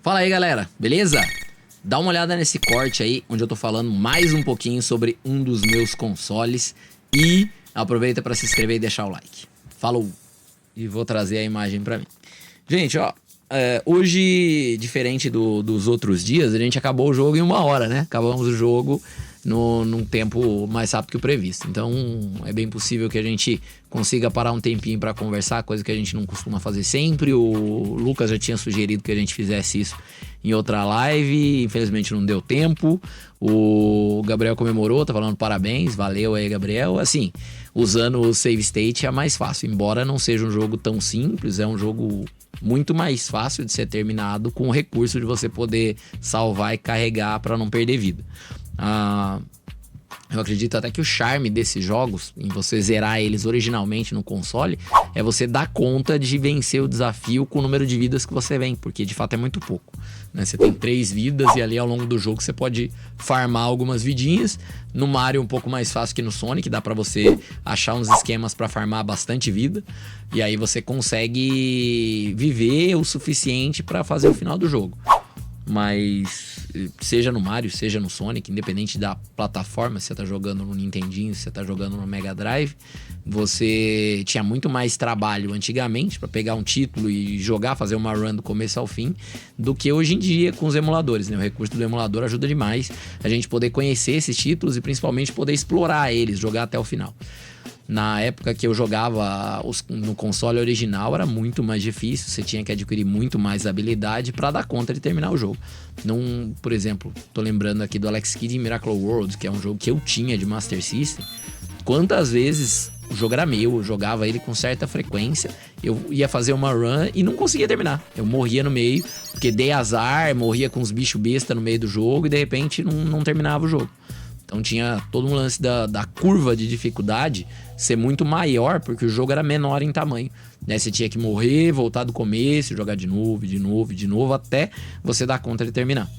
Fala aí, galera, beleza? Dá uma olhada nesse corte aí, onde eu tô falando mais um pouquinho sobre um dos meus consoles. E aproveita para se inscrever e deixar o like. Falou! E vou trazer a imagem pra mim. Gente, ó, hoje, diferente dos outros dias, a gente acabou o jogo em 1 hora, né? Acabamos o jogo num tempo mais rápido que o previsto. Então, é bem possível que a gente consiga parar um tempinho pra conversar, coisa que a gente não costuma fazer sempre. O Lucas já tinha sugerido que a gente fizesse isso em outra live, infelizmente não deu tempo. O Gabriel comemorou, tá falando parabéns, valeu aí, Gabriel. Assim, usando o save state é mais fácil, embora não seja um jogo tão simples, é um jogo muito mais fácil de ser terminado com o recurso de você poder salvar e carregar para não perder vida. Eu acredito até que o charme desses jogos, em você zerar eles originalmente no console, é você dar conta de vencer o desafio com o número de vidas que você vem, porque de fato é muito pouco, né? Você tem 3 vidas e ali ao longo do jogo você pode farmar algumas vidinhas. No Mario é um pouco mais fácil que no Sonic, dá pra você achar uns esquemas pra farmar bastante vida, e aí você consegue viver o suficiente pra fazer o final do jogo. Mas seja no Mario, seja no Sonic, independente da plataforma, se você tá jogando no Nintendinho, se você tá jogando no Mega Drive, você tinha muito mais trabalho antigamente pra pegar um título e jogar, fazer uma run do começo ao fim, do que hoje em dia com os emuladores, né? O recurso do emulador ajuda demais a gente poder conhecer esses títulos e principalmente poder explorar eles, jogar até o final. Na época que eu jogava no console original era muito mais difícil, você tinha que adquirir muito mais habilidade pra dar conta de terminar o jogo. Não, por exemplo, tô lembrando aqui do Alex Kidd em Miracle World, que é um jogo que eu tinha de Master System. Quantas vezes o jogo era meu, eu jogava ele com certa frequência, eu ia fazer uma run e não conseguia terminar. Eu morria no meio, porque dei azar, morria com os bichos besta no meio do jogo e de repente não terminava o jogo. Então tinha todo um lance da curva de dificuldade ser muito maior, porque o jogo era menor em tamanho, né? Você tinha que morrer, voltar do começo, jogar de novo, até você dar conta de terminar.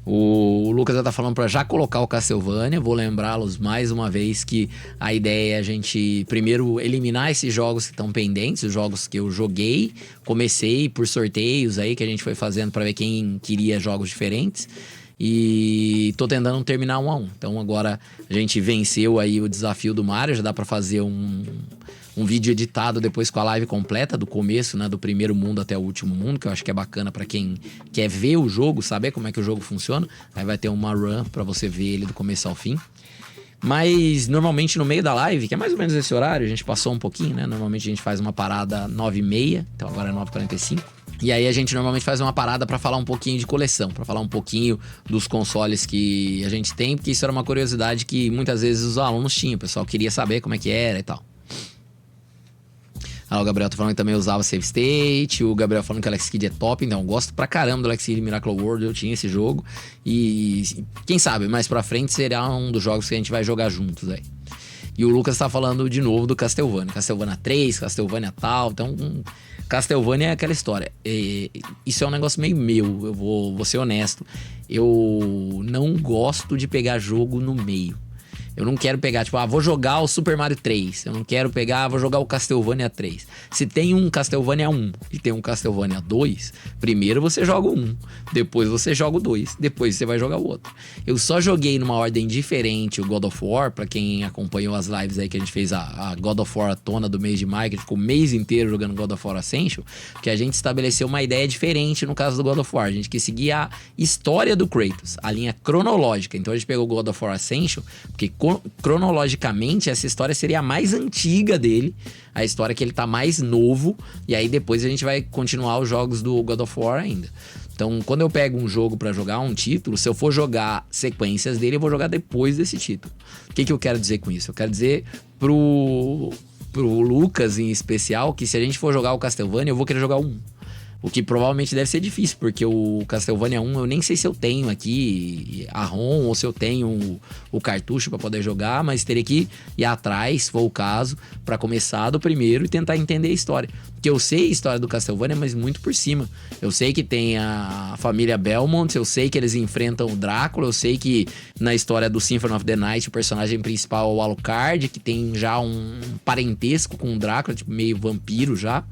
O Lucas já tá falando pra já colocar o Castlevania. Vou lembrá-los mais uma vez que a ideia é a gente primeiro eliminar esses jogos que estão pendentes, os jogos que eu joguei, comecei por sorteios aí que a gente foi fazendo pra ver quem queria jogos diferentes. E tô tentando terminar 1 a 1. Então agora a gente venceu aí o desafio do Mario. Já dá pra fazer um vídeo editado depois com a live completa do começo, né? Do primeiro mundo até o último mundo, que eu acho que é bacana pra quem quer ver o jogo, saber como é que o jogo funciona. Aí vai ter uma run pra você ver ele do começo ao fim. Mas normalmente no meio da live, que é mais ou menos esse horário, a gente passou um pouquinho, né? Normalmente a gente faz uma parada 9h30, então agora é 9h45. E aí a gente normalmente faz uma parada pra falar um pouquinho de coleção, pra falar um pouquinho dos consoles que a gente tem, porque isso era uma curiosidade que muitas vezes os alunos tinham, o pessoal queria saber como é que era e tal. O Gabriel tá falando que também usava Save State, o Gabriel falando que o Alex Kidd é top, então eu gosto pra caramba do Alex Kidd Miracle World, eu tinha esse jogo. E quem sabe, mais pra frente será um dos jogos que a gente vai jogar juntos aí. E o Lucas tá falando de novo do Castlevania. Castlevania 3, Castlevania tal, então... Castlevania é aquela história. Isso é um negócio meio meu, eu vou ser honesto. Eu não gosto de pegar jogo no meio. Eu não quero pegar, tipo, vou jogar o Super Mario 3. Eu não quero pegar, vou jogar o Castlevania 3. Se tem um Castlevania 1 e tem um Castlevania 2, primeiro você joga o 1, depois você joga o 2, depois você vai jogar o outro. Eu só joguei numa ordem diferente o God of War, pra quem acompanhou as lives aí que a gente fez a God of War tona do mês de maio, que ficou o mês inteiro jogando God of War Ascension, que a gente estabeleceu uma ideia diferente no caso do God of War. A gente quis seguir a história do Kratos, a linha cronológica. Então a gente pegou o God of War Ascension, porque cronologicamente essa história seria a mais antiga dele, a história que ele tá mais novo, e aí depois a gente vai continuar os jogos do God of War ainda. Então quando eu pego um jogo pra jogar, um título, se eu for jogar sequências dele, eu vou jogar depois desse título. O que eu quero dizer com isso? Eu quero dizer pro Lucas em especial, que se a gente for jogar o Castlevania, eu vou querer jogar o 1. O que provavelmente deve ser difícil, porque o Castlevania 1 eu nem sei se eu tenho aqui a ROM ou se eu tenho o cartucho para poder jogar, mas teria que ir atrás, se for o caso, para começar do primeiro e tentar entender a história. Porque eu sei a história do Castlevania, mas muito por cima. Eu sei que tem a família Belmont, eu sei que eles enfrentam o Drácula, eu sei que na história do Symphony of the Night o personagem principal é o Alucard, que tem já um parentesco com o Drácula, tipo meio vampiro já.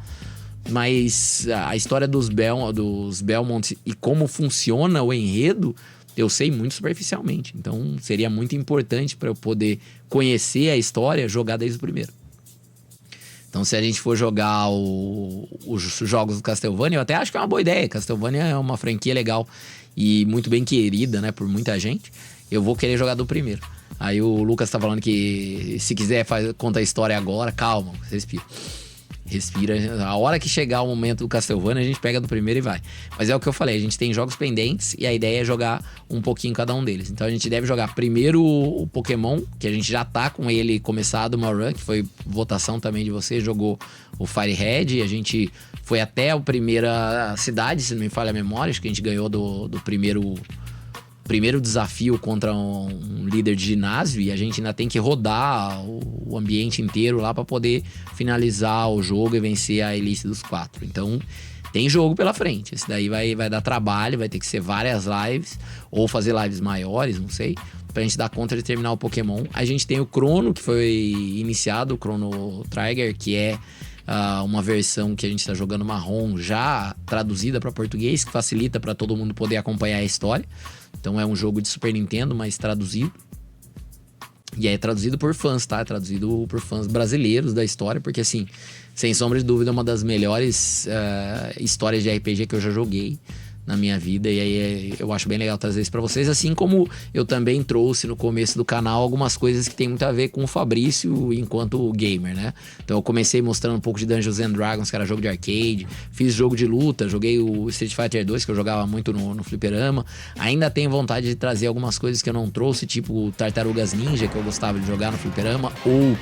Mas a história dos Belmont e como funciona o enredo, eu sei muito superficialmente. Então, seria muito importante para eu poder conhecer a história, jogar desde o primeiro. Então, se a gente for jogar os jogos do Castlevania, eu até acho que é uma boa ideia. Castlevania é uma franquia legal e muito bem querida, né, por muita gente. Eu vou querer jogar do primeiro. Aí o Lucas tá falando que se quiser conta a história agora, calma, respira. Respira. A hora que chegar o momento do Castlevania, a gente pega do primeiro e vai. Mas é o que eu falei, a gente tem jogos pendentes e a ideia é jogar um pouquinho cada um deles. Então a gente deve jogar primeiro o Pokémon, que a gente já tá com ele começado, uma run, que foi votação também de você, jogou o Firehead, e a gente foi até a primeira cidade, se não me falha a memória, acho que a gente ganhou do primeiro desafio contra um líder de ginásio, e a gente ainda tem que rodar o ambiente inteiro lá para poder finalizar o jogo e vencer a Elite dos 4. Então, tem jogo pela frente. Esse daí vai dar trabalho, vai ter que ser várias lives, ou fazer lives maiores, não sei, pra gente dar conta de terminar o Pokémon. A gente tem o Chrono, que foi iniciado, o Chrono Trigger, que é uma versão que a gente está jogando marrom já traduzida para português, que facilita para todo mundo poder acompanhar a história. Então é um jogo de Super Nintendo, mas traduzido. E é traduzido por fãs, tá? É traduzido por fãs brasileiros da história, porque assim, sem sombra de dúvida, é uma das melhores histórias de RPG que eu já joguei na minha vida, e aí eu acho bem legal trazer isso pra vocês, assim como eu também trouxe no começo do canal algumas coisas que tem muito a ver com o Fabrício enquanto gamer, né? Então eu comecei mostrando um pouco de Dungeons and Dragons, que era jogo de arcade, fiz jogo de luta, joguei o Street Fighter 2, que eu jogava muito no fliperama, ainda tenho vontade de trazer algumas coisas que eu não trouxe, tipo Tartarugas Ninja, que eu gostava de jogar no fliperama, ou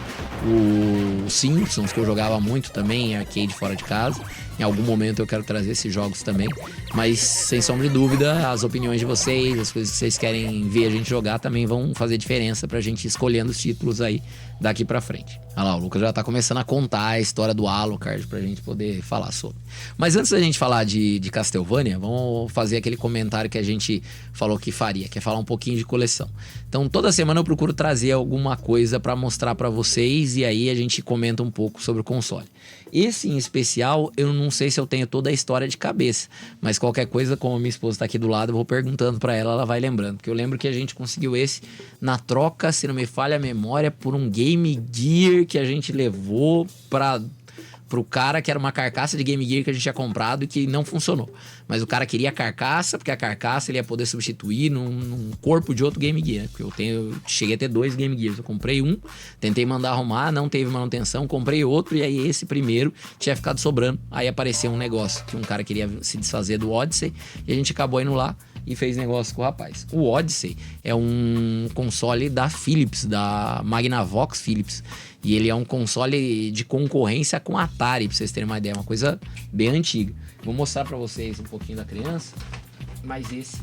o Simpsons, que eu jogava muito também em arcade fora de casa. Em algum momento eu quero trazer esses jogos também, mas sem sombra de dúvida, as opiniões de vocês, as coisas que vocês querem ver a gente jogar também vão fazer diferença pra gente escolhendo os títulos aí daqui pra frente. Olha lá, o Lucas já tá começando a contar a história do Alucard pra gente poder falar sobre. Mas antes da gente falar de Castlevania, vamos fazer aquele comentário que a gente falou que faria, que é falar um pouquinho de coleção. Então toda semana eu procuro trazer alguma coisa pra mostrar pra vocês, e aí a gente comenta um pouco sobre o console. Esse em especial, eu não sei se eu tenho toda a história de cabeça, mas qualquer coisa, como a minha esposa tá aqui do lado, eu vou perguntando pra ela, ela vai lembrando. Porque eu lembro que a gente conseguiu esse na troca, se não me falha a memória, por um Game Gear que a gente levou pro cara, que era uma carcaça de Game Gear que a gente tinha comprado e que não funcionou. Mas o cara queria a carcaça, porque a carcaça ele ia poder substituir num corpo de outro Game Gear. Porque eu cheguei a ter 2 Game Gears. Eu comprei um, tentei mandar arrumar, não teve manutenção, comprei outro, e aí esse primeiro tinha ficado sobrando. Aí apareceu um negócio que um cara queria se desfazer do Odyssey, e a gente acabou indo lá e fez negócio com o rapaz. O Odyssey é um console da Philips, da Magnavox Philips. E ele é um console de concorrência com a Atari, pra vocês terem uma ideia. Uma coisa bem antiga. Vou mostrar pra vocês um pouquinho da criança, mas esse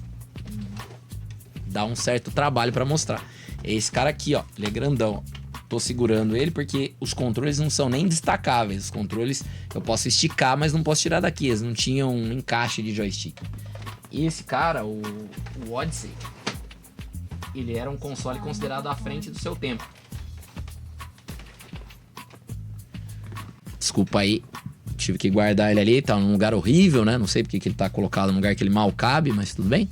dá um certo trabalho pra mostrar. É esse cara aqui, ó. Ele é grandão, ó. Tô segurando ele porque os controles não são nem destacáveis. Os controles eu posso esticar, mas não posso tirar daqui. Eles não tinham um encaixe de joystick. E esse cara, o Odyssey, ele era um console considerado à frente do seu tempo. Desculpa aí, tive que guardar ele ali, tá num lugar horrível, né? Não sei porque que ele tá colocado num lugar que ele mal cabe, mas tudo bem.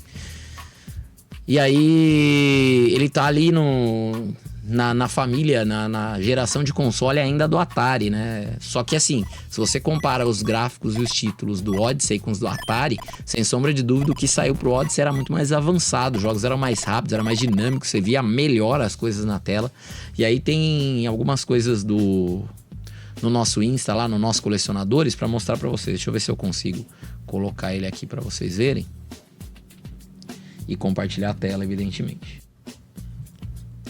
E aí, ele tá ali na família, na geração de console ainda do Atari, né? Só que assim, se você compara os gráficos e os títulos do Odyssey com os do Atari, sem sombra de dúvida, o que saiu pro Odyssey era muito mais avançado, os jogos eram mais rápidos, era mais dinâmicos, você via melhor as coisas na tela. E aí tem algumas coisas no nosso Insta lá, no nosso Colecionadores, pra mostrar pra vocês. Deixa eu ver se eu consigo colocar ele aqui pra vocês verem. E compartilhar a tela, evidentemente.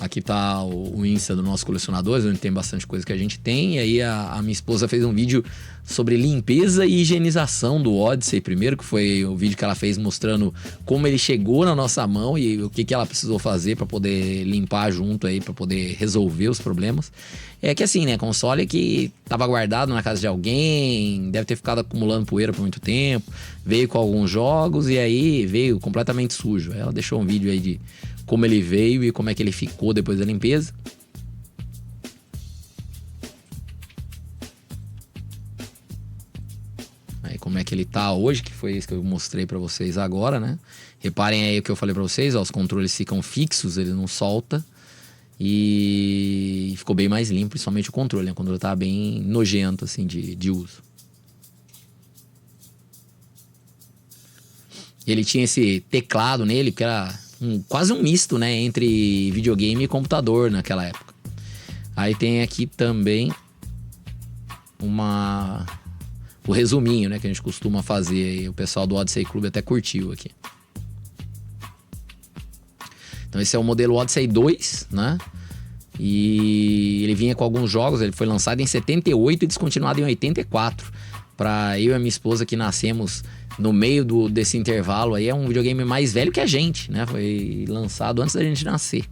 Aqui tá o Insta do nosso Colecionadores, onde tem bastante coisa que a gente tem. E aí a minha esposa fez um vídeo sobre limpeza e higienização do Odyssey primeiro, que foi o vídeo que ela fez mostrando como ele chegou na nossa mão e o que ela precisou fazer para poder limpar junto aí, para poder resolver os problemas. É que assim, né, console que tava guardado na casa de alguém, deve ter ficado acumulando poeira por muito tempo, veio com alguns jogos e aí veio completamente sujo. Ela deixou um vídeo aí de como ele veio e como é que ele ficou depois da limpeza. que ele tá hoje, que foi esse que eu mostrei pra vocês agora, né? Reparem aí o que eu falei pra vocês, ó, os controles ficam fixos, ele não solta. E ficou bem mais limpo, principalmente o controle, né? O controle tá bem nojento, assim, de uso. Ele tinha esse teclado nele, que era quase um misto, né? Entre videogame e computador naquela época. Aí tem aqui também o resuminho, né? Que a gente costuma fazer. E o pessoal do Odyssey Club até curtiu aqui. Então esse é o modelo Odyssey 2, né? E ele vinha com alguns jogos, ele foi lançado em 78 e descontinuado em 84. Pra eu e a minha esposa que nascemos no meio desse intervalo aí, é um videogame mais velho que a gente, né? Foi lançado antes da gente nascer.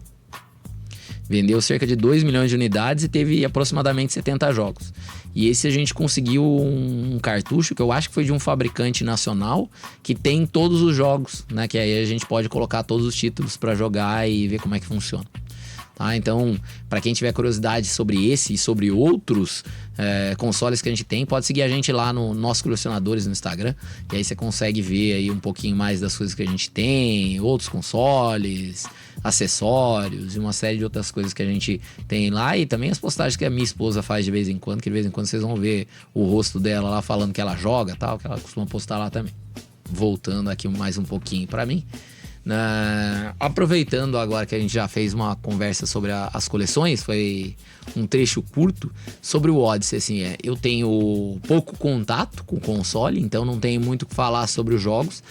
Vendeu cerca de 2 milhões de unidades e teve aproximadamente 70 jogos. E esse a gente conseguiu um cartucho que eu acho que foi de um fabricante nacional que tem todos os jogos, né? Que aí a gente pode colocar todos os títulos para jogar e ver como é que funciona. Tá? Então, para quem tiver curiosidade sobre esse e sobre outros consoles que a gente tem, pode seguir a gente lá no Nossos Colecionadores no Instagram. E aí você consegue ver aí um pouquinho mais das coisas que a gente tem, outros consoles, acessórios e uma série de outras coisas que a gente tem lá. E também as postagens que a minha esposa faz de vez em quando, que de vez em quando vocês vão ver o rosto dela lá falando que ela joga, tal, que ela costuma postar lá também. Voltando aqui mais um pouquinho para mim. Aproveitando agora que a gente já fez uma conversa sobre as coleções, foi um trecho curto sobre o Odyssey. Assim, eu tenho pouco contato com o console, então não tenho muito o que falar sobre os jogos,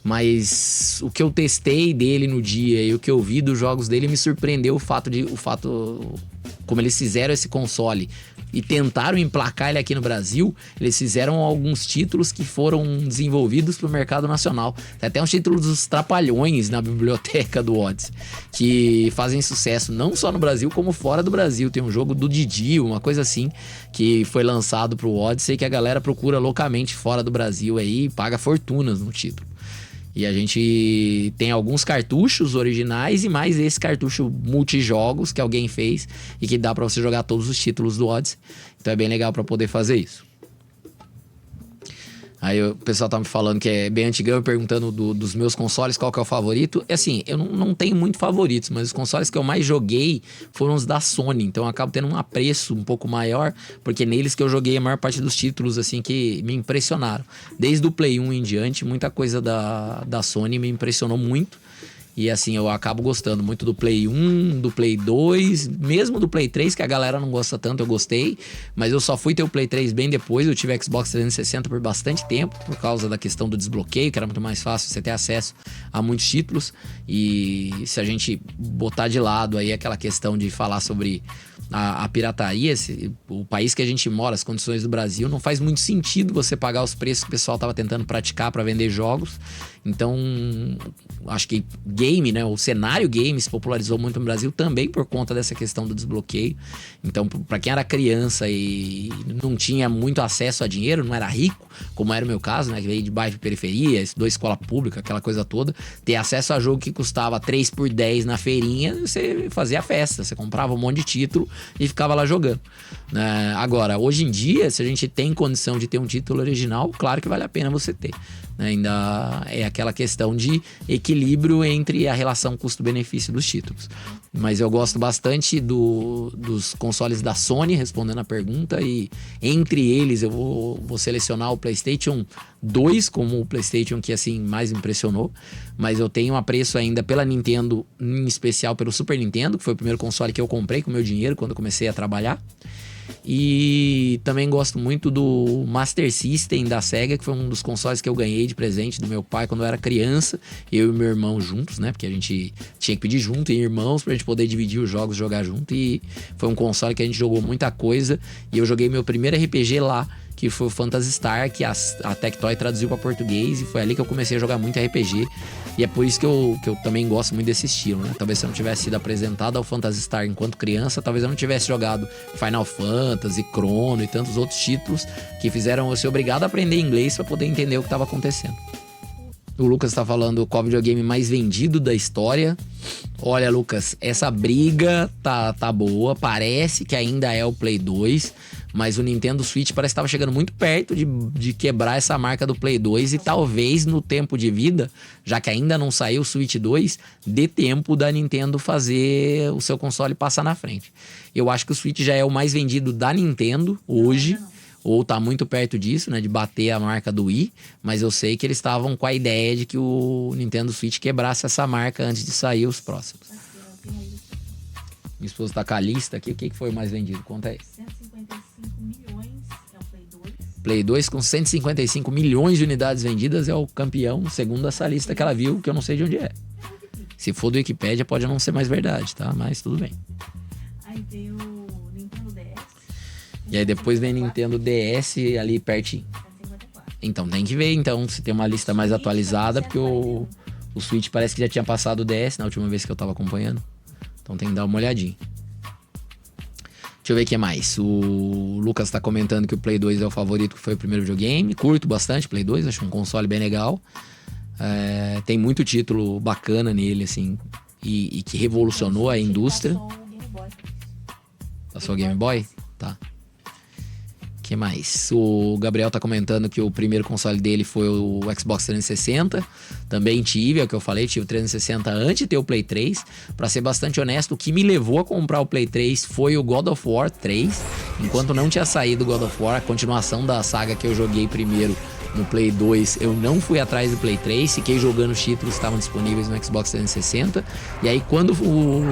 mas o que eu testei dele no dia e o que eu vi dos jogos dele me surpreendeu o fato como eles fizeram esse console e tentaram emplacar ele aqui no Brasil. Eles fizeram alguns títulos que foram desenvolvidos para o mercado nacional. Tem até uns títulos dos Trapalhões na biblioteca do Odyssey, que fazem sucesso não só no Brasil, como fora do Brasil. Tem um jogo do Didi, uma coisa assim, que foi lançado para o Odyssey, que a galera procura loucamente fora do Brasil aí e paga fortunas no título. E a gente tem alguns cartuchos originais e mais esse cartucho multijogos que alguém fez e que dá pra você jogar todos os títulos do Odyssey. Então é bem legal pra poder fazer isso. Aí o pessoal tá me falando que é bem antigão, perguntando dos meus consoles qual que é o favorito. É assim, eu não tenho muito favoritos, mas os consoles que eu mais joguei foram os da Sony. Então eu acabo tendo um apreço um pouco maior, porque neles que eu joguei a maior parte dos títulos assim que me impressionaram. Desde o Play 1 em diante, muita coisa da Sony me impressionou muito. E assim, eu acabo gostando muito do Play 1, do Play 2, mesmo do Play 3, que a galera não gosta tanto, eu gostei. Mas eu só fui ter o Play 3 bem depois. Eu tive Xbox 360 por bastante tempo, por causa da questão do desbloqueio, que era muito mais fácil você ter acesso a muitos títulos. E se a gente botar de lado aí aquela questão de falar sobre a pirataria, o país que a gente mora, as condições do Brasil, não faz muito sentido você pagar os preços que o pessoal estava tentando praticar para vender jogos. Então, acho que game, né, o cenário game se popularizou muito no Brasil também por conta dessa questão do desbloqueio. Então, para quem era criança e não tinha muito acesso a dinheiro, não era rico, como era o meu caso, né, que veio de bairro de periferia, estudou escola pública, aquela coisa toda, ter acesso a jogo que custava 3 por 10 na feirinha, você fazia festa, você comprava um monte de título e ficava lá jogando. Agora, hoje em dia, se a gente tem condição de ter um título original, claro que vale a pena você ter. Ainda é aquela questão de equilíbrio entre a relação custo-benefício dos títulos. Mas eu gosto bastante dos consoles da Sony, respondendo a pergunta, e entre eles eu vou selecionar o PlayStation 2 como o PlayStation que assim mais me impressionou. Mas eu tenho apreço ainda pela Nintendo, em especial pelo Super Nintendo, que foi o primeiro console que eu comprei com meu dinheiro quando eu comecei a trabalhar. E também gosto muito do Master System da Sega, que foi um dos consoles que eu ganhei de presente do meu pai quando eu era criança, eu e meu irmão juntos, né? Porque a gente tinha que pedir junto em irmãos pra gente poder dividir os jogos, jogar junto. E foi um console que a gente jogou muita coisa. E eu joguei meu primeiro RPG lá, que foi o Phantasy Star, que a Tectoy traduziu para português, e foi ali que eu comecei a jogar muito RPG. E é por isso que eu também gosto muito desse estilo, né? Talvez se eu não tivesse sido apresentado ao Phantasy Star enquanto criança, talvez eu não tivesse jogado Final Fantasy, Chrono e tantos outros títulos que fizeram eu ser obrigado a aprender inglês para poder entender o que estava acontecendo. O Lucas tá falando qual videogame mais vendido da história. Olha, Lucas, essa briga tá boa. Parece que ainda é o Play 2, Mas o Nintendo Switch parece que estava chegando muito perto de quebrar essa marca do Play 2 e talvez no tempo de vida, já que ainda não saiu o Switch 2, dê tempo da Nintendo fazer o seu console passar na frente. Eu acho que o Switch já é o mais vendido da Nintendo hoje, ou tá muito perto disso, né, de bater a marca do Wii, mas eu sei que eles estavam com a ideia de que o Nintendo Switch quebrasse essa marca antes de sair os próximos. Minha esposa tá com a lista aqui, o que foi o mais vendido? Conta aí. 155 milhões é o Play 2. Play 2 com 155 milhões de unidades vendidas é o campeão, segundo essa lista que ela viu, que eu não sei de onde é. Se for do Wikipedia, pode não ser mais verdade, tá? Mas tudo bem. Aí veio o Nintendo DS. E aí depois vem Nintendo DS ali pertinho. 154. Então tem que ver então se tem uma lista mais atualizada, porque o Switch parece que já tinha passado o DS na última vez que eu tava acompanhando. Então tem que dar uma olhadinha. Deixa eu ver o que mais. O Lucas tá comentando que o Play 2 é o favorito, que foi o primeiro videogame. Curto bastante Play 2, acho um console bem legal. Tem muito título bacana nele, assim, e que revolucionou a indústria. Passou o Game Boy? Tá. O que mais? O Gabriel tá comentando que o primeiro console dele foi o Xbox 360. Também tive, é o que eu falei, tive o 360 antes de ter o Play 3. Pra ser bastante honesto, o que me levou a comprar o Play 3 foi o God of War 3. Enquanto não tinha saído o God of War, a continuação da saga que eu joguei primeiro no Play 2, eu não fui atrás do Play 3, fiquei jogando os títulos que estavam disponíveis no Xbox 360. E aí quando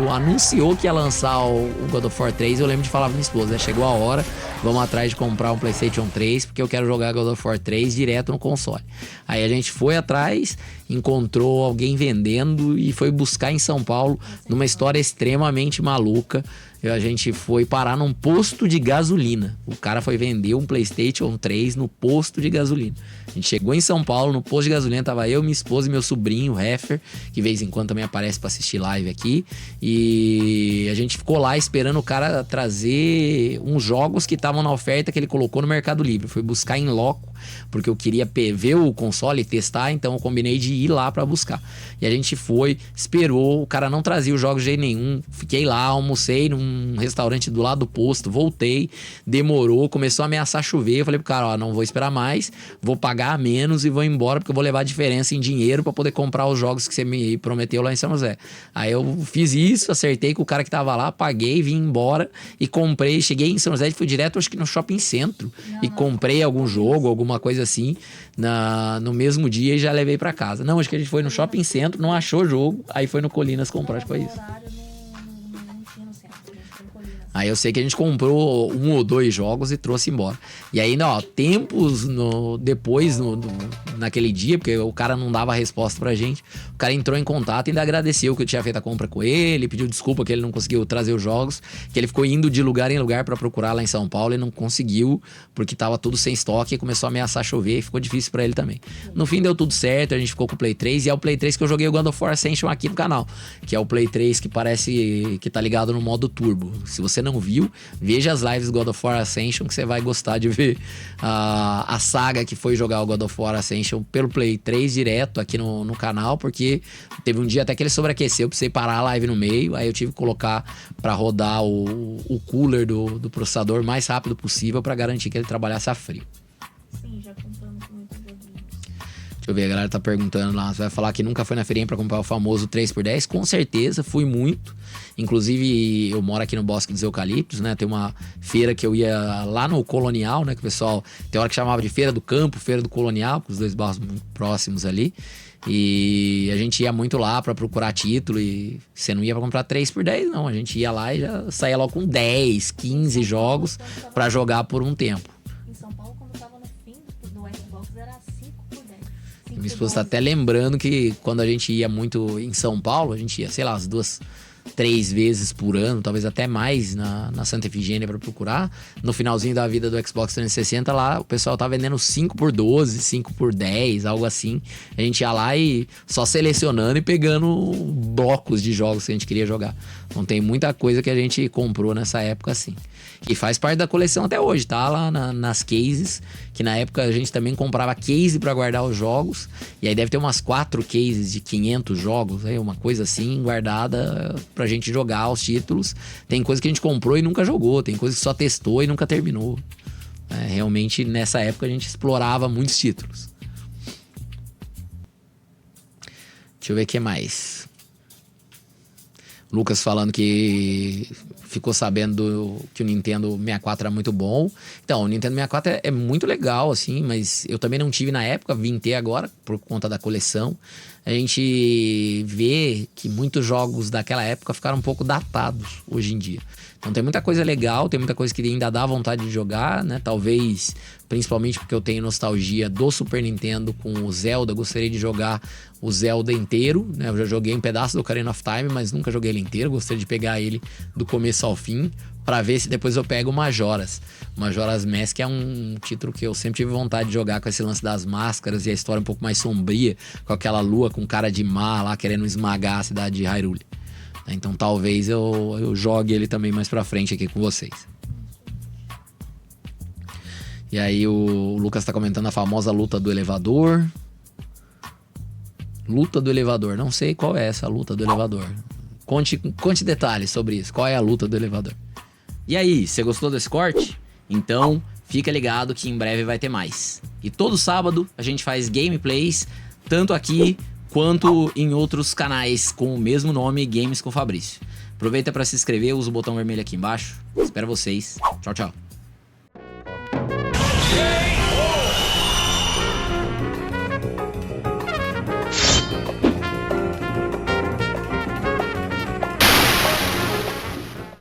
anunciou que ia lançar o God of War 3, eu lembro de falar pra minha esposa, chegou a hora, vamos atrás de comprar um PlayStation 3, porque eu quero jogar God of War 3 direto no console. Aí a gente foi atrás, encontrou alguém vendendo e foi buscar em São Paulo, numa história extremamente maluca. A gente foi parar num posto de gasolina. O cara foi vender um PlayStation 3 no posto de gasolina. A gente chegou em São Paulo, no posto de gasolina, tava eu, minha esposa e meu sobrinho, o Heffer, que de vez em quando também aparece pra assistir live aqui. E a gente ficou lá esperando o cara trazer uns jogos que estavam na oferta que ele colocou no Mercado Livre. Foi buscar em loco, porque eu queria ver o console e testar, então eu combinei de ir lá pra buscar. E a gente foi, esperou, o cara não trazia os jogos de jeito nenhum. Fiquei lá, almocei num restaurante do lado do posto, voltei, demorou, começou a ameaçar chover. Eu falei pro cara, ó, não vou esperar mais, vou pagar menos e vou embora, porque eu vou levar a diferença em dinheiro pra poder comprar os jogos que você me prometeu lá em São José. Aí eu fiz isso, acertei com o cara que tava lá, paguei, vim embora e comprei. Cheguei em São José e fui direto, acho que no Shopping Centro, e comprei algum jogo, alguma coisa assim, no mesmo dia e já levei pra casa. Não, acho que a gente foi no Shopping Centro, não achou jogo, aí foi no Colinas comprar, acho que foi isso. Aí eu sei que a gente comprou 1 ou 2 jogos e trouxe embora. E aí, ó, tempos depois, naquele dia, porque o cara não dava resposta pra gente, o cara entrou em contato e ainda agradeceu que eu tinha feito a compra com ele, pediu desculpa que ele não conseguiu trazer os jogos, que ele ficou indo de lugar em lugar pra procurar lá em São Paulo e não conseguiu, porque tava tudo sem estoque e começou a ameaçar chover e ficou difícil pra ele também. No fim deu tudo certo, a gente ficou com o Play 3 e é o Play 3 que eu joguei o God of War Ascension aqui no canal, que é o Play 3 que parece que tá ligado no modo turbo. Se você não viu, veja as lives do God of War Ascension, que você vai gostar de ver a saga que foi jogar o God of War Ascension pelo Play 3 direto aqui no canal, porque teve um dia até que ele sobreaqueceu, eu precisei parar a live no meio, aí eu tive que colocar pra rodar o cooler do processador o mais rápido possível pra garantir que ele trabalhasse a frio. Sim, já compramos muitos joguinhos. Deixa eu ver, a galera tá perguntando lá, você vai falar que nunca foi na feirinha pra comprar o famoso 3x10? Com certeza, fui muito. Inclusive, eu moro aqui no Bosque dos Eucaliptos, né? Tem uma feira que eu ia lá no Colonial, né? Que o pessoal tem hora que chamava de Feira do Campo, Feira do Colonial, com os dois bairros muito próximos ali. E a gente ia muito lá pra procurar título e você não ia pra comprar 3x10, não. A gente ia lá e já saía logo com 10, 15 jogos pra jogar por um tempo. Em São Paulo, quando tava no fim do Xbox, era 5x10. Minha esposa tá até lembrando que quando a gente ia muito em São Paulo, a gente ia, sei lá, as 2, 3 vezes por ano, talvez até mais na Santa Efigênia pra procurar. No finalzinho da vida do Xbox 360 lá, o pessoal tá vendendo 5x12, 5x10, algo assim. A gente ia lá e só selecionando e pegando blocos de jogos que a gente queria jogar. Então tem muita coisa que a gente comprou nessa época assim. E faz parte da coleção até hoje, tá? Lá nas cases, que na época a gente também comprava case pra guardar os jogos. E aí deve ter umas 4 cases de 500 jogos, aí uma coisa assim, guardada pra gente jogar os títulos. Tem coisa que a gente comprou e nunca jogou, tem coisa que só testou e nunca terminou. Realmente, nessa época, a gente explorava muitos títulos. Deixa eu ver o que mais. Lucas falando que ficou sabendo que o Nintendo 64 era muito bom. Então, o Nintendo 64 é muito legal, assim, mas eu também não tive na época, vim ter agora, por conta da coleção. A gente vê que muitos jogos daquela época ficaram um pouco datados hoje em dia. Então tem muita coisa legal, tem muita coisa que ainda dá vontade de jogar, né? Talvez, principalmente porque eu tenho nostalgia do Super Nintendo com o Zelda, gostaria de jogar o Zelda inteiro, né? Eu já joguei um pedaço do Ocarina of Time, mas nunca joguei ele inteiro, gostaria de pegar ele do começo ao fim, pra ver se depois eu pego o Majora's. Majora's Mask é um título que eu sempre tive vontade de jogar, com esse lance das máscaras e a história um pouco mais sombria, com aquela lua com cara de má lá, querendo esmagar a cidade de Hyrule. Então talvez eu jogue ele também mais pra frente aqui com vocês. E aí o Lucas tá comentando a famosa luta do elevador. Luta do elevador, não sei qual é essa luta do elevador. Conte detalhes sobre isso, qual é a luta do elevador. E aí, você gostou desse corte? Então fica ligado que em breve vai ter mais. E todo sábado a gente faz gameplays, tanto aqui quanto em outros canais com o mesmo nome, Games com Fabrício. Aproveita para se inscrever, usa o botão vermelho aqui embaixo. Espero vocês. Tchau, tchau.